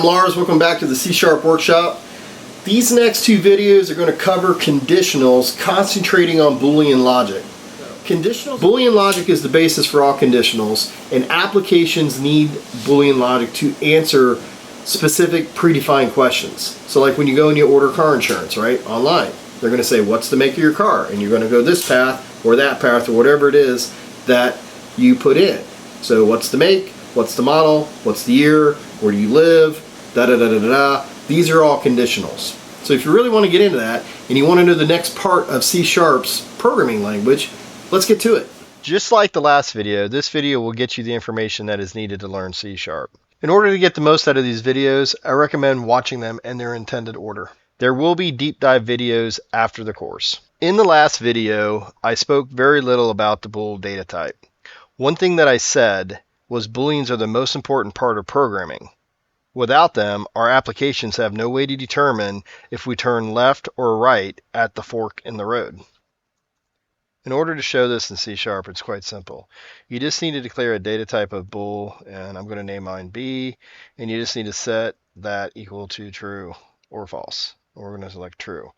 I'm Lars. Welcome back to the C# workshop. These next two videos are going to cover conditionals, concentrating on Boolean logic. Boolean logic is the basis for all conditionals, and applications need Boolean logic to answer specific predefined questions. So like when you go and you order car insurance, right, online, they're going to say, what's the make of your car? And you're going to go this path or that path or whatever it is that you put in. So what's the make? What's the model? What's the year? Where do you live? Da-da-da-da-da-da. These are all conditionals. So if you really want to get into that and you want to know the next part of C#'s programming language, let's get to it. Just like the last video, this video will get you the information that is needed to learn C#. In order to get the most out of these videos, I recommend watching them in their intended order. There will be deep dive videos after the course. In the last video, I spoke very little about the Bool data type. One thing that I said was Booleans are the most important part of programming. Without them, our applications have no way to determine if we turn left or right at the fork in the road. In order to show this in C#, it's quite simple. You just need to declare a data type of bool, and I'm going to name mine B, and you just need to set that equal to true or false. We're going to select true.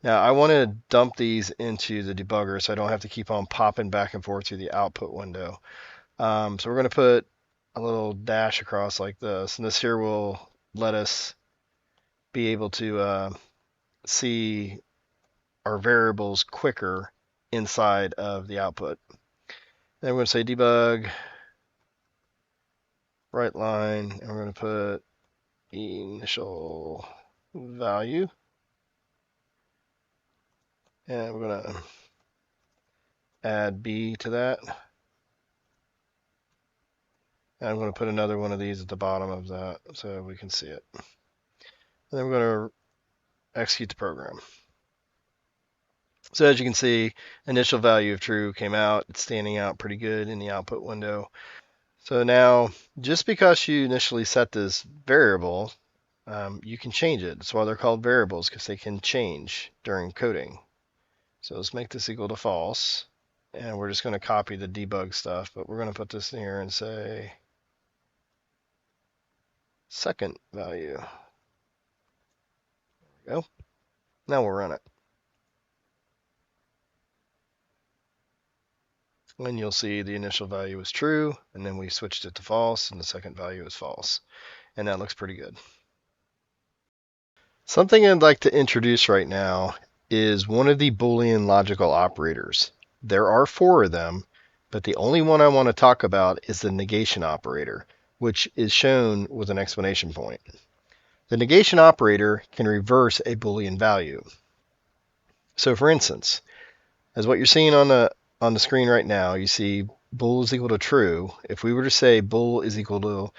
Now I want to dump these into the debugger so I don't have to keep on popping back and forth through the output window. So we're going to put a little dash across like this, and this here will let us be able to see our variables quicker inside of the output. Then we're going to say debug right line, and we're going to put initial value, and we're going to add B to that. And I'm going to put another one of these at the bottom of that so we can see it. And then we're going to execute the program. So as you can see, initial value of true came out. It's standing out pretty good in the output window. So now, just because you initially set this variable, you can change it. That's why they're called variables, because they can change during coding. So let's make this equal to false. And we're just going to copy the debug stuff, but we're going to put this in here and say second value. There we go. Now we'll run it. And you'll see the initial value is true, and then we switched it to false, and the second value is false. And that looks pretty good. Something I'd like to introduce right now is one of the Boolean logical operators. There are 4 of them, but the only one I want to talk about is the negation operator, which is shown with an exclamation point. The negation operator can reverse a Boolean value. So for instance, as what you're seeing on the screen right now, you see bool is equal to true. If we were to say bool is equal to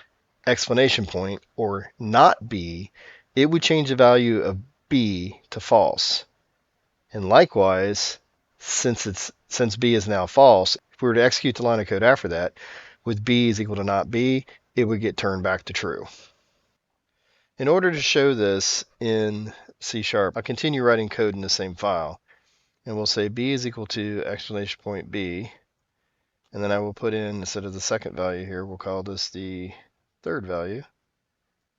exclamation point or not B, it would change the value of B to false. And likewise, since B is now false, if we were to execute the line of code after that, with B is equal to not B, it would get turned back to true. In order to show this in C#, I'll continue writing code in the same file. And we'll say B is equal to exclamation point B. And then I will put in, instead of the second value here, we'll call this the third value.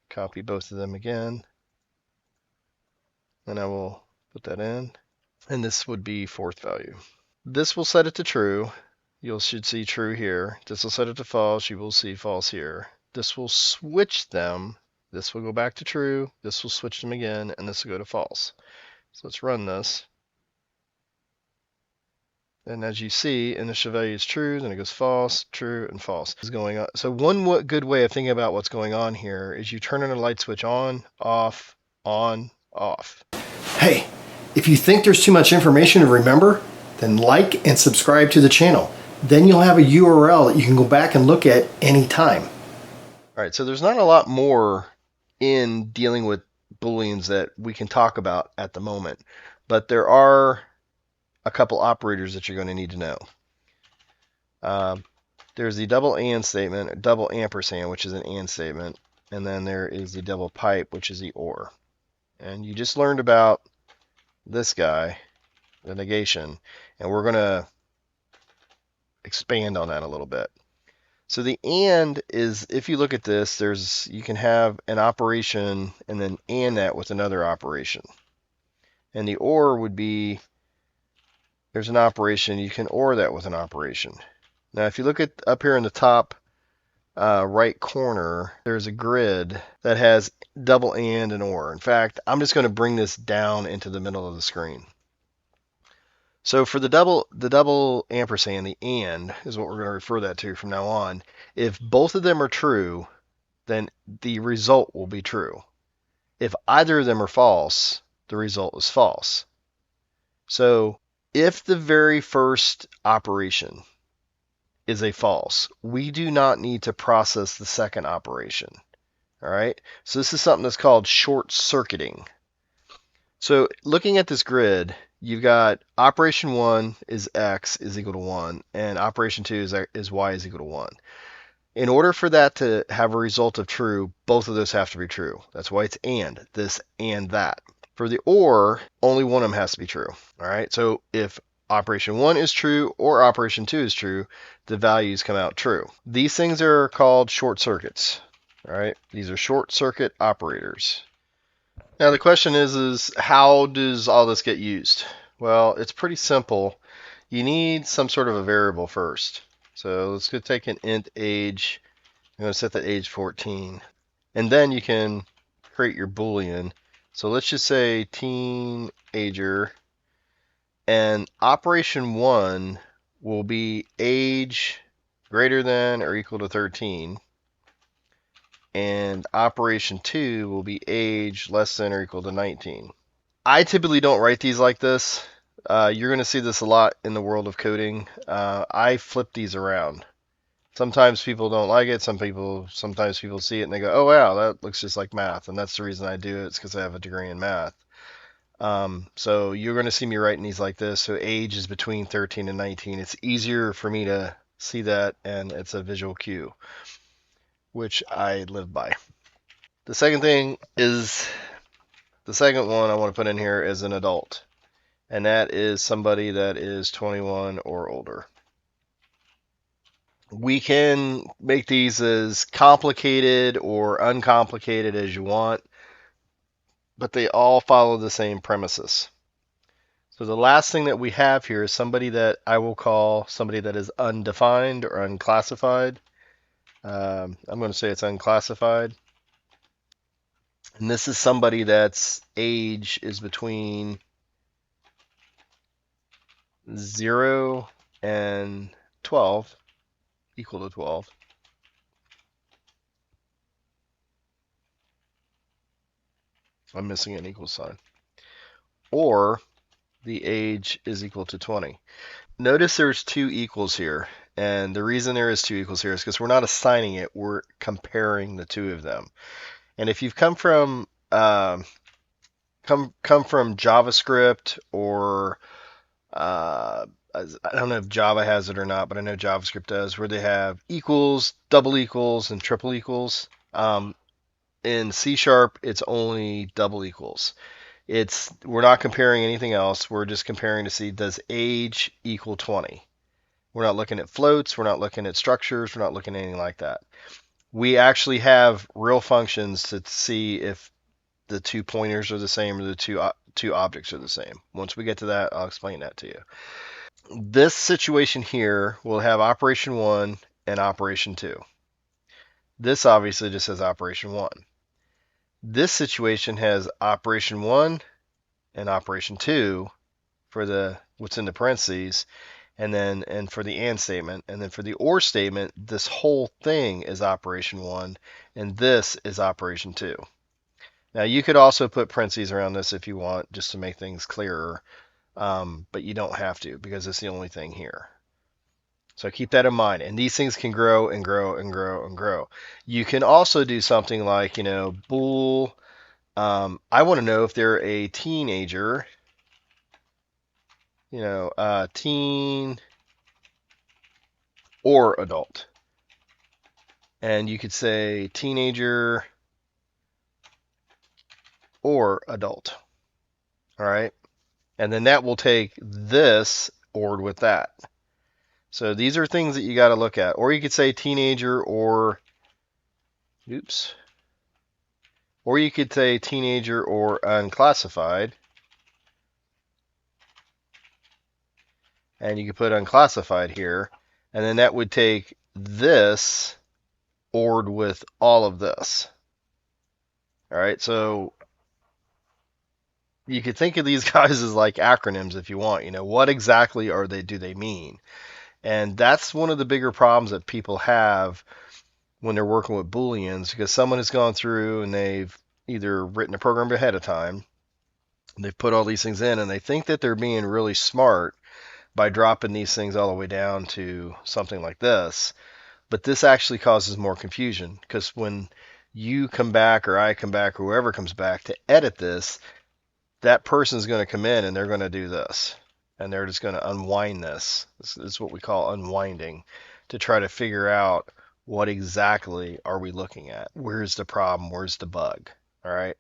Copy both of them again. And I will put that in. And this would be fourth value. This will set it to true. You should see true here. This will set it to false. You will see false here. This will switch them. This will go back to true. This will switch them again, and this will go to false. So let's run this. And as you see, initial value is true, then it goes false, true, and false. Is going on. So one good way of thinking about what's going on here is you turn on a light switch on, off, off. Hey, if you think there's too much information to remember, then like and subscribe to the channel. Then you'll have a URL that you can go back and look at anytime. All right, so there's not a lot more in dealing with Booleans that we can talk about at the moment, but there are a couple operators that you're going to need to know. There's the double and statement, double ampersand, which is an and statement, and then there is the double pipe, which is the or. And you just learned about this guy, the negation, and we're going to expand on that a little bit. So the and is, if you look at this, you can have an operation and then and that with another operation. And the or would be, there's an operation, you can or that with an operation. Now if you look at up here in the top right corner, there's a grid that has double and or. In fact, I'm just going to bring this down into the middle of the screen. So for the double ampersand, the and is what we're going to refer that to from now on. If both of them are true, then the result will be true. If either of them are false, the result is false. So if the very first operation is a false, we do not need to process the second operation. All right. So this is something that's called short circuiting. So looking at this grid, you've got operation 1 is x is equal to 1, and operation 2 is y is equal to 1. In order for that to have a result of true, both of those have to be true. That's why it's and, this and that. For the or, only one of them has to be true. All right. So if operation 1 is true or operation 2 is true, the values come out true. These things are called short circuits. All right. These are short circuit operators. Now the question is how does all this get used? Well, it's pretty simple. You need some sort of a variable first. So let's go take an int age. I'm going to set that age 14. And then you can create your Boolean. So let's just say teenager. And operation 1 will be age greater than or equal to 13. And operation 2 will be age less than or equal to 19. I typically don't write these like this. You're going to see this a lot in the world of coding. I flip these around. Sometimes people don't like it. Sometimes people see it and they go, oh wow, that looks just like math. And that's the reason I do it. It's because I have a degree in math. So you're going to see me writing these like this. So age is between 13 and 19. It's easier for me to see that, and it's a visual cue, which I live by. The second thing is, the second one I want to put in here is an adult. And that is somebody that is 21 or older. We can make these as complicated or uncomplicated as you want, but they all follow the same premises. So the last thing that we have here is somebody that I will call somebody that is undefined or unclassified. I'm going to say it's unclassified. And this is somebody that's age is between 0 and 12, equal to 12. I'm missing an equal sign. Or the age is equal to 20. Notice there's two equals here. And the reason there is two equals here is because we're not assigning it, we're comparing the two of them. And if you've come from JavaScript or I don't know if Java has it or not, but I know JavaScript does, where they have equals, double equals, and triple equals. In C#, it's only double equals. We're not comparing anything else. We're just comparing to see, does age equal 20? We're not looking at floats. We're not looking at structures. We're not looking at anything like that. We actually have real functions to see if the two pointers are the same or the two objects are the same. Once we get to that, I'll explain that to you. This situation here will have operation 1 and operation 2. This obviously just says operation 1. This situation has operation 1 and operation 2 for what's in the parentheses, and for the and statement, and then for the or statement, this whole thing is operation 1 and this is operation 2. Now you could also put parentheses around this if you want, just to make things clearer, but you don't have to because it's the only thing here. So keep that in mind. And these things can grow and grow and grow and grow. You can also do something like, bool. I want to know if they're a teenager, teen or adult. And you could say teenager or adult. All right. And then that will take this ORed with that. So these are things that you got to look at. Or you could say teenager or, oops, or you could say teenager or unclassified. And you could put unclassified here. And then that would take this ORed with all of this. All right, so you could think of these guys as like acronyms if you want. You know, what exactly do they mean? And that's one of the bigger problems that people have when they're working with Booleans, because someone has gone through and they've either written a program ahead of time, they've put all these things in, and they think that they're being really smart by dropping these things all the way down to something like this. But this actually causes more confusion, because when you come back or I come back or whoever comes back to edit this, that person's going to come in and they're going to do this. And they're just going to unwind this. This is what we call unwinding, to try to figure out what exactly are we looking at. Where's the problem? Where's the bug? All right.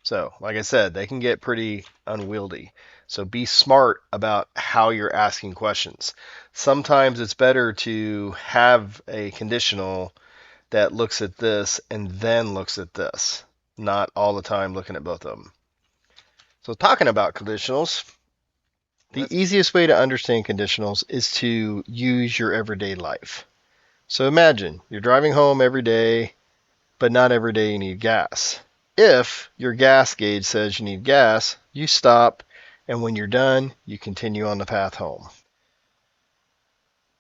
So, like I said, they can get pretty unwieldy. So be smart about how you're asking questions. Sometimes it's better to have a conditional that looks at this and then looks at this, not all the time looking at both of them. So talking about conditionals, the easiest way to understand conditionals is to use your everyday life. So imagine you're driving home every day, but not every day you need gas. If your gas gauge says you need gas, you stop, and when you're done, you continue on the path home.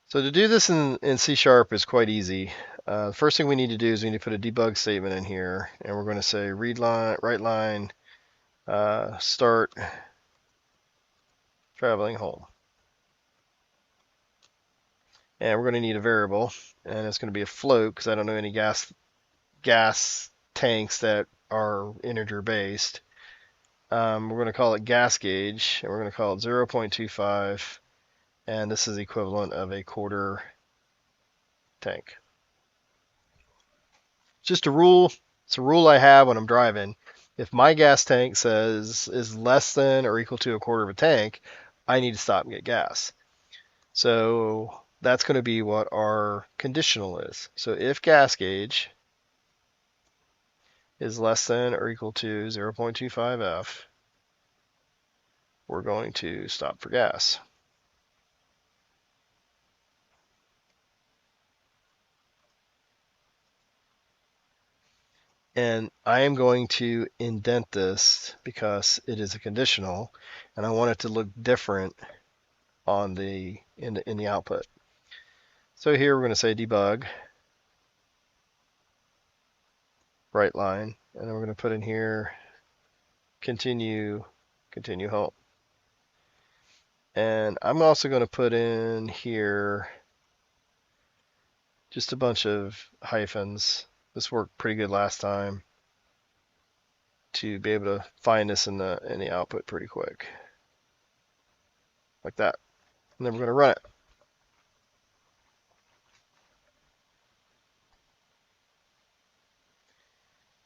So to do this in C# is quite easy. The first thing we need to do is we need to put a debug statement in here, and we're going to say read line, write line, start traveling home. And we're going to need a variable, and it's going to be a float because I don't know any gas tanks that are integer based. We're going to call it gas gauge, and we're going to call it 0.25, and this is the equivalent of a quarter tank. Just a rule. It's a rule I have when I'm driving. If my gas tank says is less than or equal to a quarter of a tank, I need to stop and get gas. So that's going to be what our conditional is. So if gas gauge is less than or equal to 0.25 F, we're going to stop for gas. And I am going to indent this because it is a conditional, and I want it to look different on in the output. So here we're going to say debug, write line, and then we're going to put in here continue home. And I'm also going to put in here just a bunch of hyphens. This worked pretty good last time to be able to find this in the output pretty quick, like that. And then we're going to run it.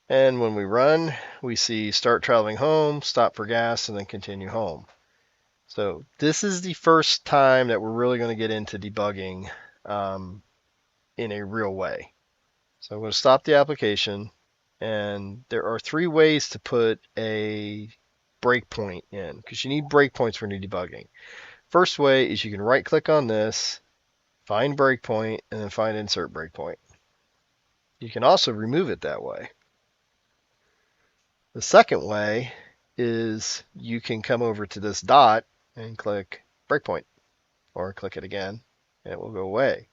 And when we run, we see start traveling home, stop for gas, and then continue home. So this is the first time that we're really going to get into debugging in a real way. So I'm going to stop the application, and there are 3 ways to put a breakpoint in, because you need breakpoints when you're debugging. First way is you can right click on this, find breakpoint, and then find insert breakpoint. You can also remove it that way. The second way is you can come over to this dot and click breakpoint, or click it again and it will go away.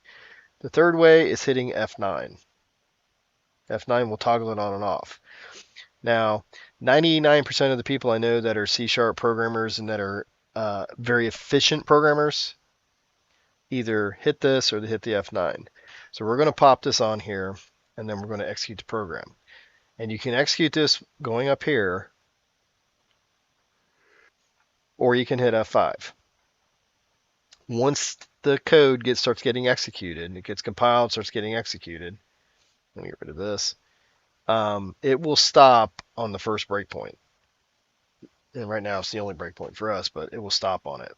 The third way is hitting F9. F9 will toggle it on and off. Now, 99% of the people I know that are C# programmers and that are very efficient programmers either hit this or they hit the F9. So we're going to pop this on here, and then we're going to execute the program. And you can execute this going up here, or you can hit F5. Once the code starts getting executed, it gets compiled, starts getting executed. Let me get rid of this. It will stop on the first breakpoint. And right now it's the only breakpoint for us, but it will stop on it.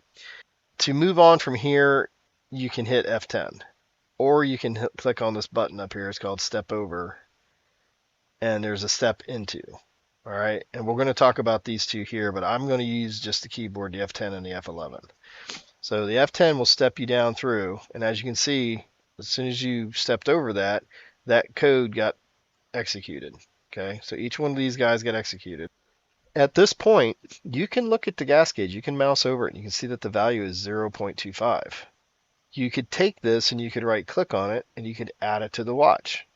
To move on from here, you can hit F10. Or you can click on this button up here. It's called Step Over. And there's a Step Into. All right. And we're going to talk about these two here, but I'm going to use just the keyboard, the F10 and the F11. So the F10 will step you down through. And as you can see, as soon as you stepped over that, that code got executed. Okay. So each one of these guys got executed. At this point, you can look at the gas gauge. You can mouse over it and you can see that the value is 0.25. You could take this and you could right click on it and you could add it to the watch.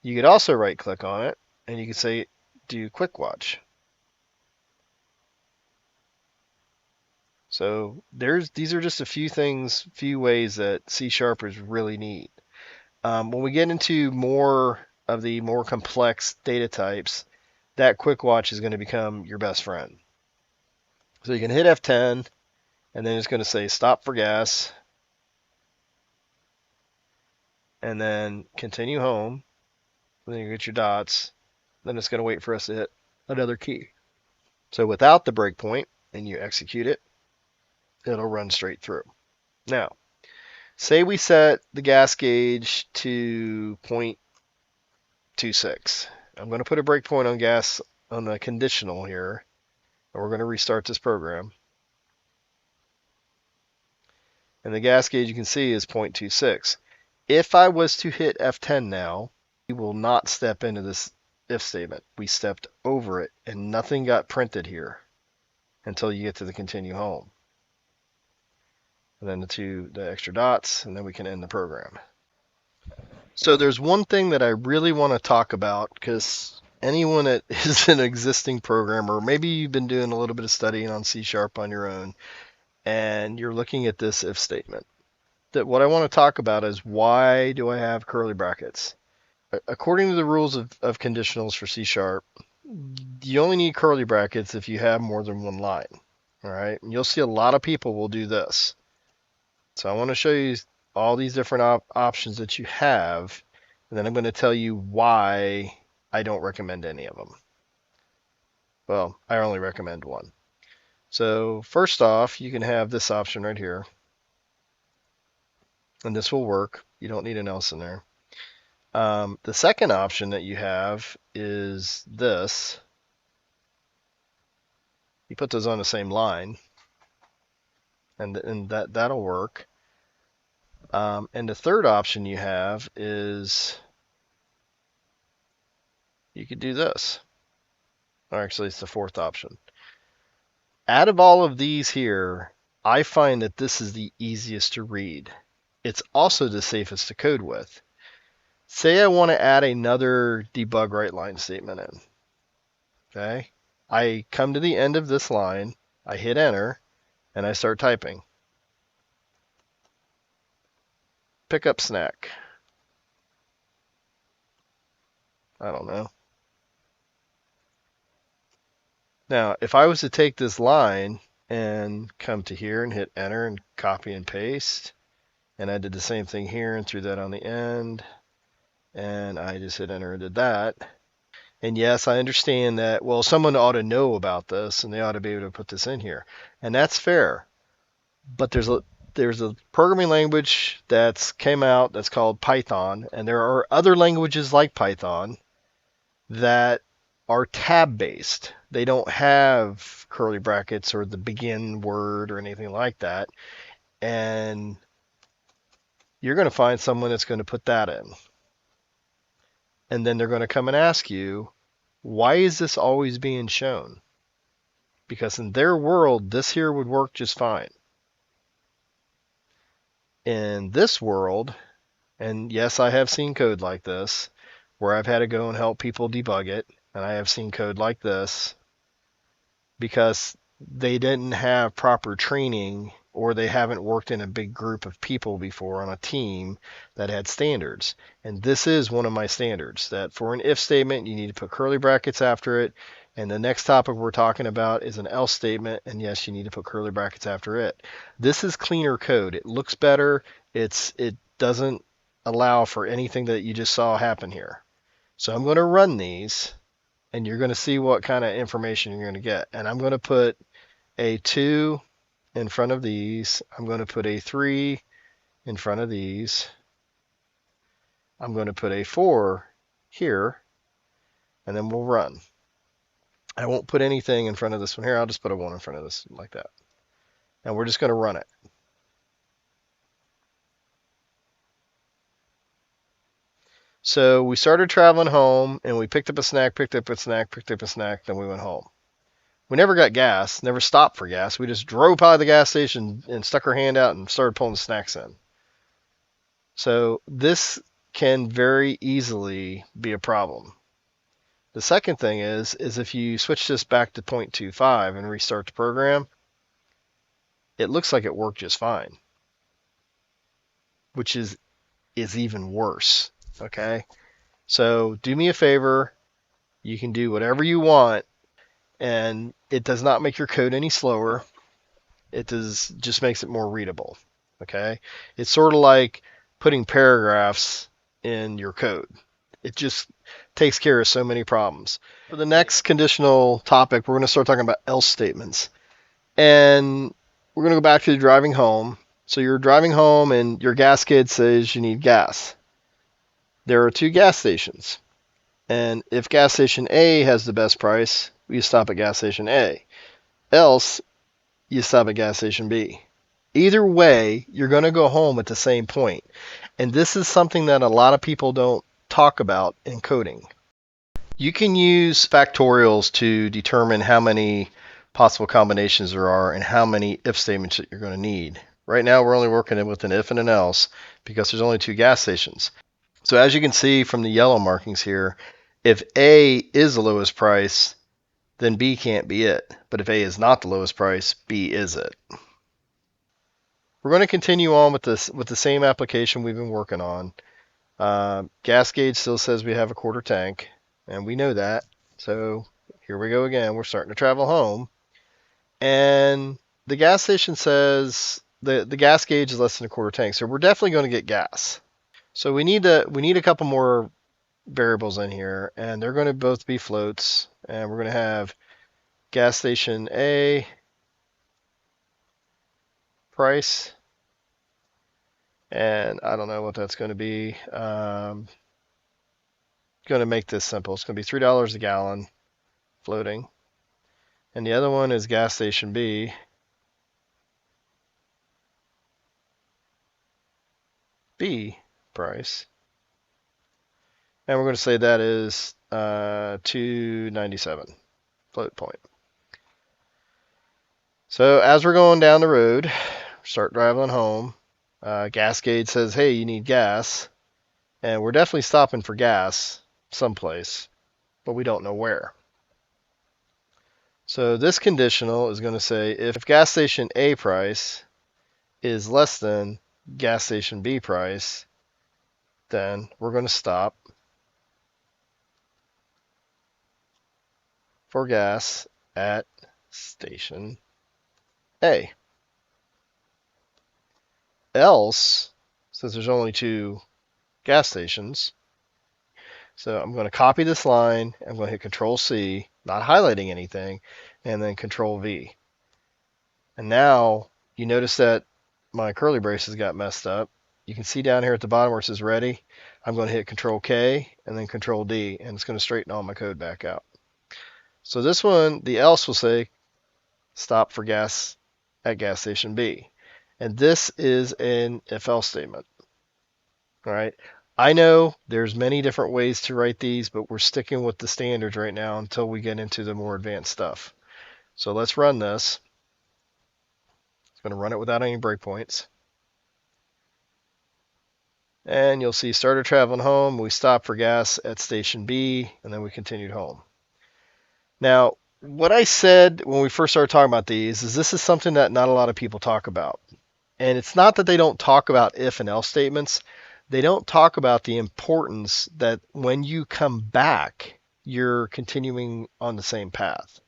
You could also right click on it and you could say do quick watch. So these are just a few ways that C# is really neat. When we get into more of the more complex data types, that quick watch is going to become your best friend. So you can hit F10 and then it's going to say stop for gas and then continue home. Then you get your dots. Then it's going to wait for us to hit another key. So without the breakpoint and you execute it, it'll run straight through. Now, say we set the gas gauge to 0.26. I'm going to put a breakpoint on gas on the conditional here, and we're going to restart this program. And the gas gauge you can see is 0.26. If I was to hit F10 now, we will not step into this if statement. We stepped over it and nothing got printed here until you get to the continue home. And then the extra dots, and then we can end the program. So there's one thing that I really want to talk about, because anyone that is an existing programmer, maybe you've been doing a little bit of studying on C# on your own, and you're looking at this if statement. That what I want to talk about is why do I have curly brackets? According to the rules of conditionals for C#, you only need curly brackets if you have more than one line. All right, and you'll see a lot of people will do this. So I want to show you all these different options that you have, and then I'm going to tell you why I don't recommend any of them. Well, I only recommend one. So first off, you can have this option right here, and this will work. You don't need an else in there. The second option that you have is this. You put those on the same line, and that'll work. And the third option you have is you could do this. Or actually, it's the fourth option. Out of all of these here, I find that this is the easiest to read. It's also the safest to code with. Say I want to add another debug write line statement in. Okay, I come to the end of this line, I hit enter, and I start typing. Pick up snack. I don't know. Now, if I was to take this line and come to here and hit enter and copy and paste, and I did the same thing here and threw that on the end, and I just hit enter and did that. And yes, I understand that, well, someone ought to know about this and they ought to be able to put this in here. And that's fair. But there's a programming language that's came out that's called Python, and there are other languages like Python that are tab based. They don't have curly brackets or the begin word or anything like that. And you're going to find someone that's going to put that in. And then they're going to come and ask you, why is this always being shown? Because in their world, this here would work just fine. In this world, and yes, I have seen code like this, where I've had to go and help people debug it, and I have seen code like this, because they didn't have proper training, or they haven't worked in a big group of people before on a team that had standards. And this is one of my standards, that for an if statement, you need to put curly brackets after it. And the next topic we're talking about is an else statement. And yes, you need to put curly brackets after it. This is cleaner code. It looks better. It doesn't allow for anything that you just saw happen here. So I'm going to run these, and you're going to see what kind of information you're going to get. And I'm going to put a 2 in front of these. I'm going to put a 3 in front of these. I'm going to put a 4 here, and then we'll run. I won't put anything in front of this one here. I'll just put a 1 in front of this like that. And we're just going to run it. So we started traveling home, and we picked up a snack, picked up a snack, picked up a snack, then we went home. We never got gas, never stopped for gas. We just drove by the gas station and stuck our hand out and started pulling the snacks in. So this can very easily be a problem. The second thing is if you switch this back to 0.25 and restart the program, it looks like it worked just fine, which is even worse. Okay, so do me a favor. You can do whatever you want, and it does not make your code any slower. It just makes it more readable. Okay, it's sort of like putting paragraphs in your code. It just takes care of so many problems. For the next conditional topic, we're going to start talking about else statements. And we're going to go back to driving home. So you're driving home and your gas kid says you need gas. There are 2 gas stations. And if gas station A has the best price, you stop at gas station A. Else, you stop at gas station B. Either way, you're going to go home at the same point. And this is something that a lot of people don't talk about in coding. You can use factorials to determine how many possible combinations there are and how many if statements that you're going to need. Right now we're only working with an if and an else because there's only 2 gas stations. So as you can see from the yellow markings here, if A is the lowest price, then B can't be it. But if A is not the lowest price, B is it. We're going to continue on with the same application we've been working on. Gas gauge still says we have a quarter tank, and we know that. So here we go again. We're starting to travel home, and the gas station says the gas gauge is less than a quarter tank. So we're definitely going to get gas. So we need a couple more variables in here, and they're going to both be floats, and we're going to have gas station A price, and I don't know what that's going to be. Going to make this simple. It's going to be $3 a gallon floating, and the other one is gas station B price, and we're going to say that is $2.97 float point. So as we're going down the road, start driving home, gas gauge says, hey, you need gas, and we're definitely stopping for gas someplace, but we don't know where. So this conditional is going to say if gas station A price is less than gas station B price, then we're going to stop for gas at station A. Else, since there's only 2 gas stations, so I'm going to copy this line, I'm going to hit Control C, not highlighting anything, and then Control V. And now you notice that my curly braces got messed up. You can see down here at the bottom where it says ready, I'm going to hit Control K and then Control D, and it's going to straighten all my code back out. So this one, the else will say stop for gas at gas station B. And this is an if-else statement. All right. I know there's many different ways to write these, but we're sticking with the standards right now until we get into the more advanced stuff. So let's run this. It's going to run it without any breakpoints. And you'll see started traveling home. We stopped for gas at station B, and then we continued home. Now, what I said when we first started talking about these is this is something that not a lot of people talk about. And it's not that they don't talk about if and else statements. They don't talk about the importance that when you come back, you're continuing on the same path.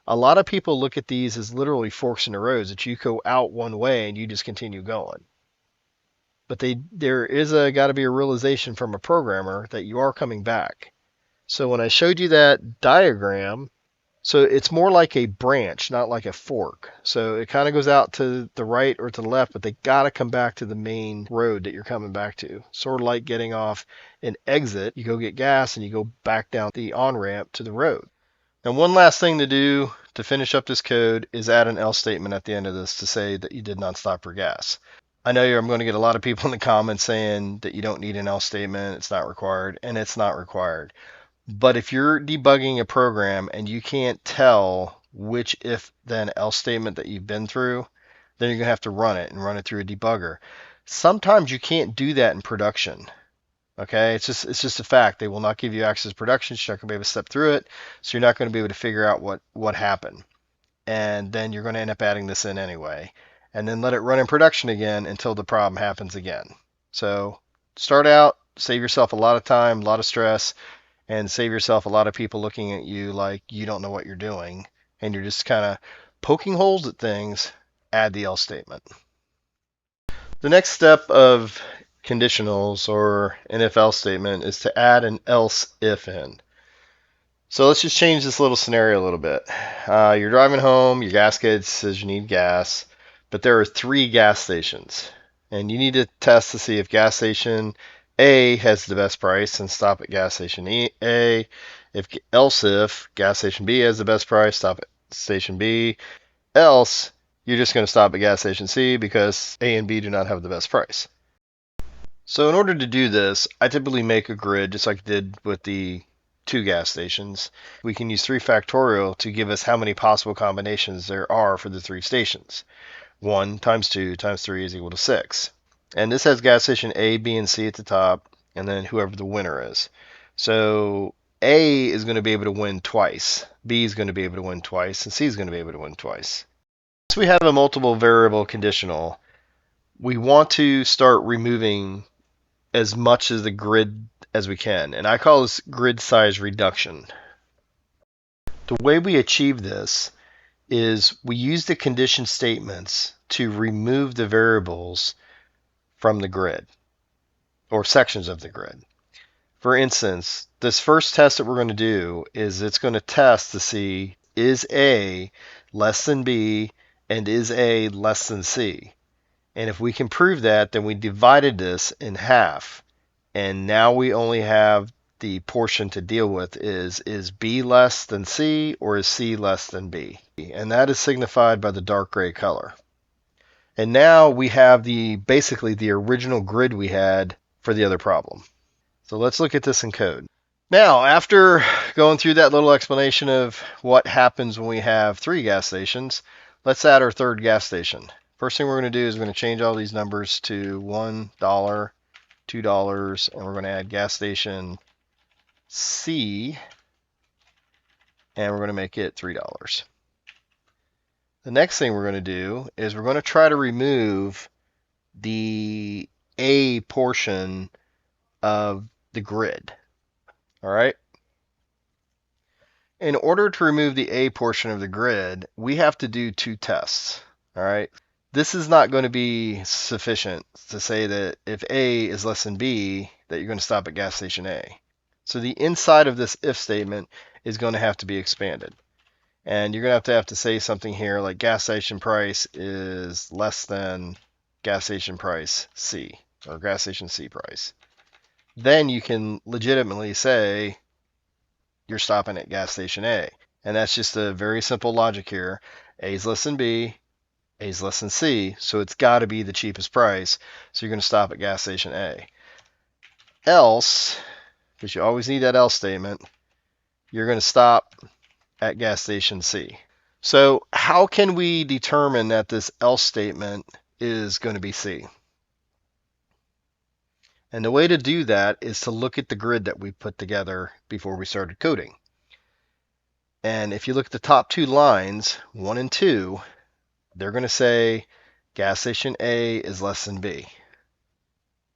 A lot of people look at these as literally forks in the roads, that you go out one way and you just continue going. But there is got to be a realization from a programmer that you are coming back. So when I showed you that diagram, So it's more like a branch, not like a fork. So it kind of goes out to the right or to the left, but they got to come back to the main road that you're coming back to. Sort of like getting off an exit. You go get gas and you go back down the on-ramp to the road. And one last thing to do to finish up this code is add an else statement at the end of this to say that you did not stop for gas. I know I'm going to get a lot of people in the comments saying that you don't need an else statement, it's not required, and it's not required. But if you're debugging a program and you can't tell which if then else statement that you've been through, then you're going to have to run it and run it through a debugger. Sometimes you can't do that in production. Okay, it's just a fact. They will not give you access to production. You're not going to be able to step through it, so you're not going to be able to figure out what happened. And then you're going to end up adding this in anyway, and then let it run in production again until the problem happens again. So start out, save yourself a lot of time, a lot of stress, and save yourself a lot of people looking at you like you don't know what you're doing, and you're just kind of poking holes at things. Add the else statement. The next step of conditionals or an if-else statement is to add an else if in. So let's just change this little scenario a little bit. You're driving home, your gas gauge says you need gas, but there are 3 gas stations, and you need to test to see if gas station A has the best price and stop at gas station A. Else if gas station B has the best price, stop at station B. Else, you're just going to stop at gas station C because A and B do not have the best price. So in order to do this, I typically make a grid just like I did with the 2 gas stations. We can use 3 factorial to give us how many possible combinations there are for the 3 stations. 1 times 2 times 3 is equal to 6. And this has gas station A, B, and C at the top, and then whoever the winner is. So A is going to be able to win twice, B is going to be able to win twice, and C is going to be able to win twice. Since we have a multiple variable conditional, we want to start removing as much of the grid as we can, and I call this grid size reduction. The way we achieve this is we use the condition statements to remove the variables from the grid or sections of the grid. For instance, this first test that we're going to do is it's going to test to see is A less than B and is A less than C. And if we can prove that, then we divided this in half. And now we only have the portion to deal with is B less than C or is C less than B? And that is signified by the dark gray color. And now we have basically the original grid we had for the other problem. So let's look at this in code. Now, after going through that little explanation of what happens when we have 3 gas stations, let's add our 3rd gas station. First thing we're going to do is we're going to change all these numbers to $1, $2, and we're going to add gas station C, and we're going to make it $3. The next thing we're going to do is we're going to try to remove the A portion of the grid. All right. In order to remove the A portion of the grid, we have to do 2 tests. All right. This is not going to be sufficient to say that if A is less than B, that you're going to stop at gas station A. So the inside of this if statement is going to have to be expanded. And you're going to have to say something here like gas station price is less than gas station price C, or gas station C price. Then you can legitimately say you're stopping at gas station A. And that's just a very simple logic here. A is less than B, A is less than C, so it's got to be the cheapest price. So you're going to stop at gas station A. Else, because you always need that else statement, you're going to stop at gas station C. So how can we determine that this else statement is going to be C? And the way to do that is to look at the grid that we put together before we started coding. And if you look at the top 2 lines, 1 and 2, they're going to say gas station A is less than B.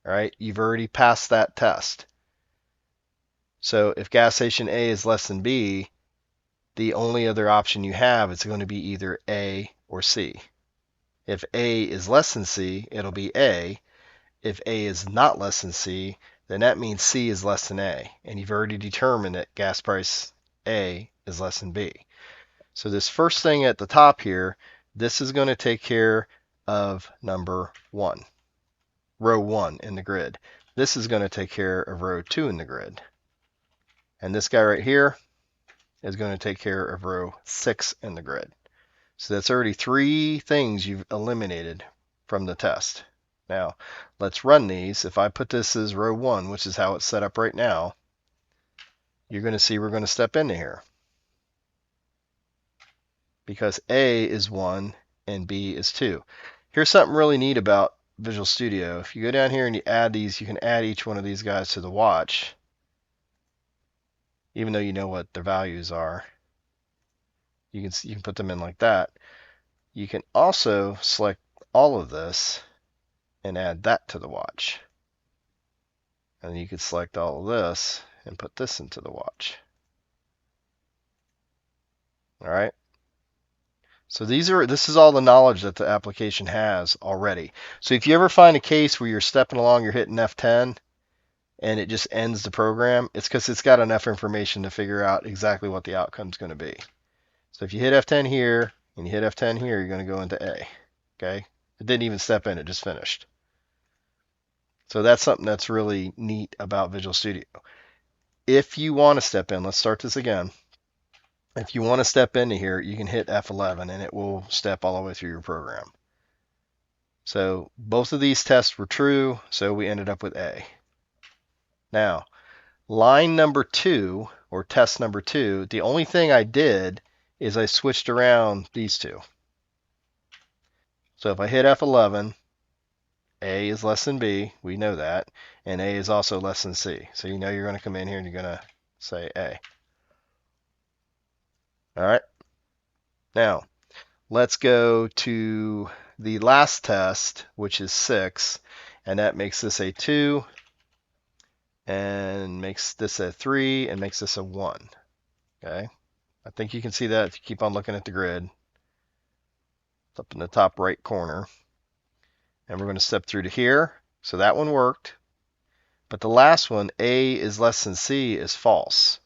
All right, you've already passed that test. So if gas station A is less than B, the only other option you have is going to be either A or C. If A is less than C, it'll be A. If A is not less than C, then that means C is less than A. And you've already determined that gas price A is less than B. So this first thing at the top here, this is going to take care of number 1, row 1 in the grid. This is going to take care of row 2 in the grid. And this guy right here is going to take care of row 6 in the grid. So that's already 3 things you've eliminated from the test. Now, let's run these. If I put this as row 1, which is how it's set up right now, you're going to see we're going to step into here. Because A is 1 and B is 2. Here's something really neat about Visual Studio. If you go down here and you add these, you can add each one of these guys to the watch, even though you know what their values are. You can put them in like that. You can also select all of this and add that to the watch. And you could select all of this and put this into the watch. All right. So this is all the knowledge that the application has already. So if you ever find a case where you're stepping along, you're hitting F10, and it just ends the program, it's because it's got enough information to figure out exactly what the outcome is going to be. So if you hit F10 here and you hit F10 here, you're going to go into A. Okay? It didn't even step in, it just finished. So that's something that's really neat about Visual Studio. If you want to step in, let's start this again. If you want to step into here, you can hit F11 and it will step all the way through your program. So both of these tests were true, so we ended up with A. Now, line number 2, or test number 2, the only thing I did is I switched around these two. So if I hit F11, A is less than B, we know that, and A is also less than C. So you know you're going to come in here and you're going to say A. All right. Now, let's go to the last test, which is 6, and that makes this a 2, and makes this a 3, and makes this a 1. Okay. I think you can see that if you keep on looking at the grid. It's up in the top right corner. And we're going to step through to here. So that one worked. But the last one, A is less than C, is false.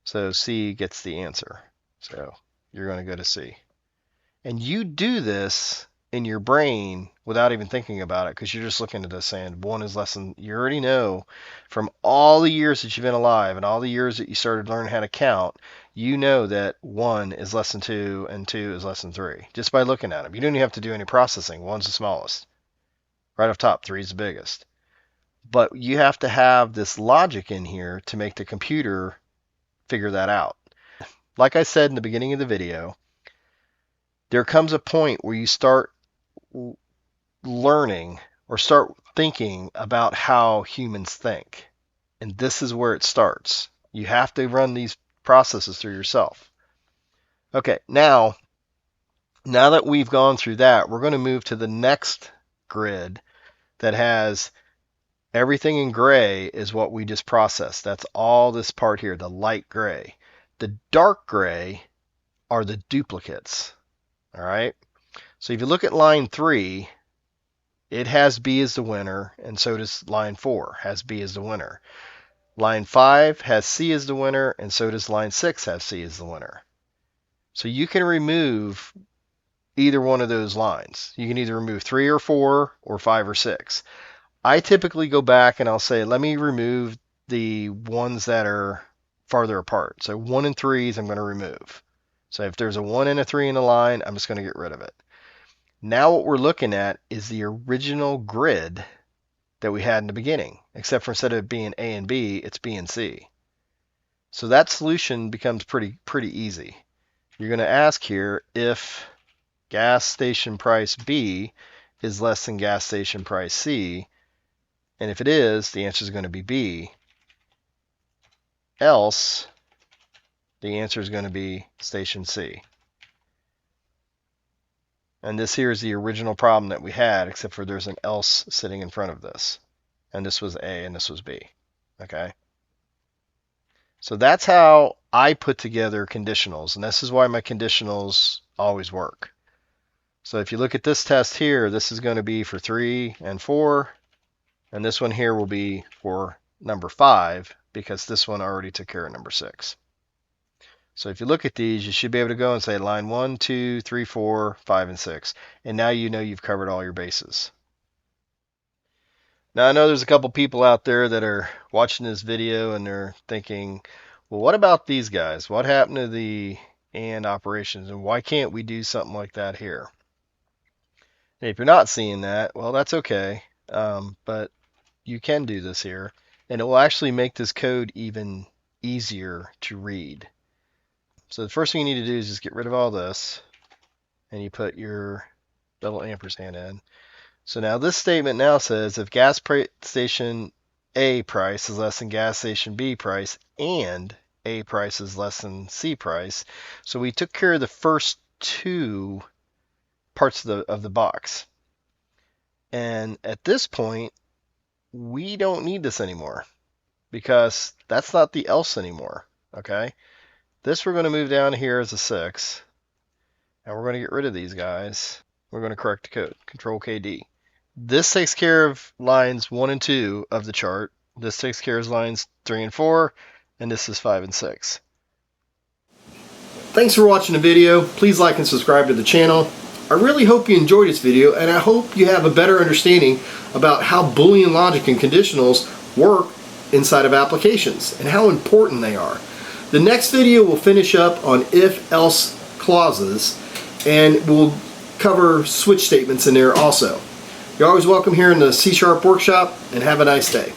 So C gets the answer. So you're going to go to C. And you do this in your brain without even thinking about it, because you're just looking at this saying 1 is less than, you already know from all the years that you've been alive and all the years that you started learning how to count, you know that 1 is less than 2 and 2 is less than 3 just by looking at them. You don't even have to do any processing. 1's the smallest. Right off top, 3 is the biggest. But you have to have this logic in here to make the computer figure that out. Like I said in the beginning of the video, there comes a point where you start learning or start thinking about how humans think. And this is where it starts. You have to run these processes through yourself. Okay, now that we've gone through that, we're going to move to the next grid that has everything in gray is what we just processed. That's all this part here, the light gray. The dark gray are the duplicates. All right. So if you look at line 3, it has B as the winner, and so does line 4, has B as the winner. Line 5 has C as the winner, and so does line 6 have C as the winner. So you can remove either one of those lines. You can either remove 3 or 4 or 5 or 6. I typically go back and I'll say, let me remove the ones that are farther apart. So 1 and 3s I'm going to remove. So if there's a 1 and a 3 in a line, I'm just going to get rid of it. Now what we're looking at is the original grid that we had in the beginning, except for instead of being A and B, it's B and C. So that solution becomes pretty easy. You're going to ask here if gas station price B is less than gas station price C, and if it is, the answer is going to be B. Else, the answer is going to be station C. And this here is the original problem that we had, except for there's an else sitting in front of this. And this was A and this was B. Okay? So that's how I put together conditionals. And this is why my conditionals always work. So if you look at this test here, this is going to be for 3 and 4. And this one here will be for number 5, because this one already took care of number 6. So if you look at these, you should be able to go and say line 1, 2, 3, 4, 5, and 6. And now you know you've covered all your bases. Now I know there's a couple people out there that are watching this video and they're thinking, well, what about these guys? What happened to the AND operations, and why can't we do something like that here? And if you're not seeing that, well, that's okay. But you can do this here, and it will actually make this code even easier to read. So the first thing you need to do is just get rid of all this, and you put your little ampersand in. So now this statement now says if gas station A price is less than gas station B price and A price is less than C price. So we took care of the first two parts of the box. And at this point, we don't need this anymore because that's not the else anymore. Okay? This we're going to move down here as a 6. And we're going to get rid of these guys. We're going to correct the code. Control KD. This takes care of lines 1 and 2 of the chart. This takes care of lines 3 and 4. And this is 5 and 6. Thanks for watching the video. Please like and subscribe to the channel. I really hope you enjoyed this video, and I hope you have a better understanding about how Boolean logic and conditionals work inside of applications and how important they are. The next video will finish up on if-else clauses, and we'll cover switch statements in there also. You're always welcome here in the C# workshop, and have a nice day.